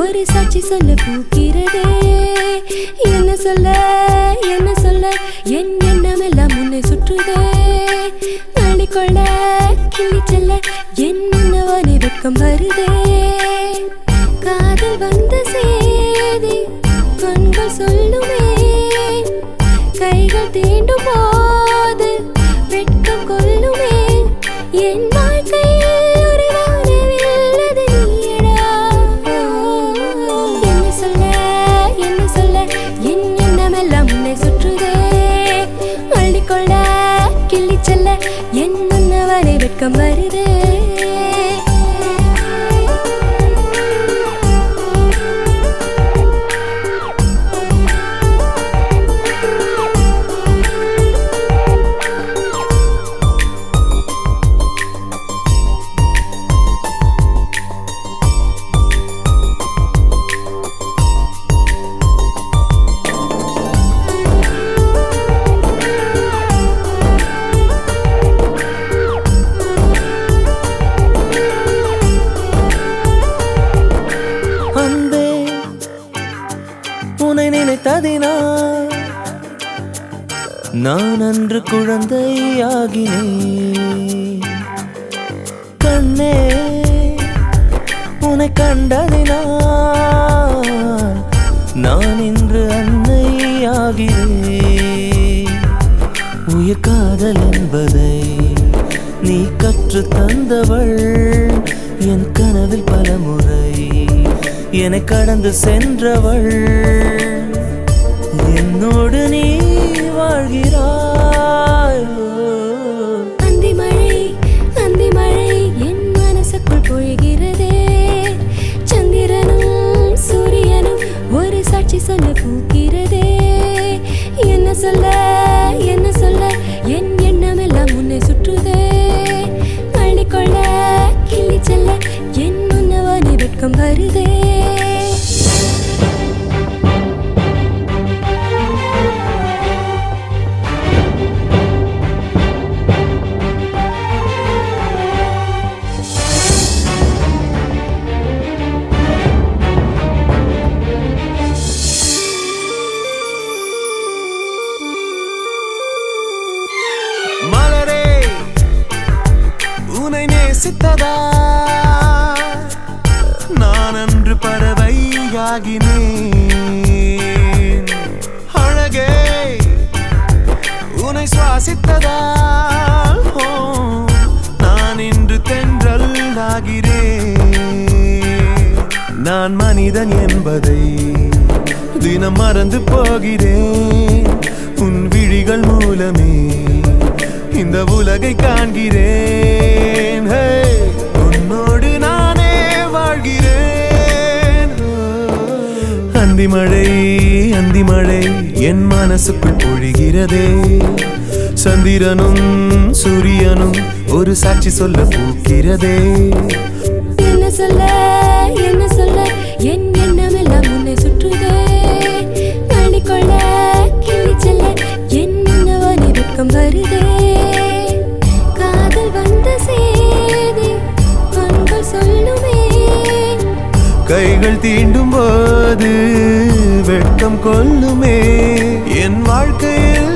ஒரு சாட்சி சொல்ல பூக்கிறதே. என்ன சொல்ல என்ன சொல்ல என் எண்ணமெல்லாம் முன்னை சுற்றுதே. நாடிக்கொள்ள கிள்ளி செல்ல என் முன்னவனை வெட்கம் வருதே. காதல் வந்த சேதி கண்கள் சொல்லுமே. கைகள் தீண்டும் போது வெட்கம் கொல்லுமே. என் வாழ்க்கையில் ஒரு வானவில்லது நீயடா. என்ன சொல்ல என் எண்ணமெல்லாம் உன்னை சுற்றுதே. அள்ளிக்கொள்ள கிள்ளி செல்ல என் முன்னவரை வெட்கம் வருதே. நான் அன்று குழந்தையாகினேன். கண்ணே உன்னை கண்டதினால் நான் இன்று அன்னையாகிறேன். உயிர் காதல் என்பதை நீ கற்று தந்தவள். என் கனவில் பல முறை என்னை கடந்து சென்றவள். என்னோடு நீ வாழ்கிறாய். அந்தி மழை என் மனசுக்குள் பொழிகிறதே. சந்திரனும் சூரியனும் ஒரு சாட்சி சொல்ல பூக்கிறதே. என்ன சொல்ல என் எண்ணமெல்லாம் முன்னை சுற்றுதே. அள்ளிக்கொள்ள கிள்ளி செல்ல என் முன்னவனை வெட்கம் வருதே. நான் அன்று பறவையாகினேன். அழகே உன்னை சுவாசித்ததால் நான் இன்று தென்றல் ஆகிறேன். நான் மனிதன் என்பதை தினம் மறந்து போகிறேன். உன் விழிகள் மூலமே இந்த உலகை காண்கிறேன். உன்னோடு நானே வாழ்கிறேன். அந்தி மழை என் மனசுக்குள் பொழிகிறதே. சந்திரனும் சூரியனும் ஒரு சாட்சி சொல்ல பூக்கிறதே. என்ன சொல்ல என் எண்ணமெல்லாம் முன்னை சுற்றுதே. அள்ளிக்கொள்ள கிள்ளி செல்ல என் முன்னவனை வெட்கம் வருதே. கைகள் தீண்டும் போது வெட்கம் கொல்லுமே. என் வாழ்க்கையில்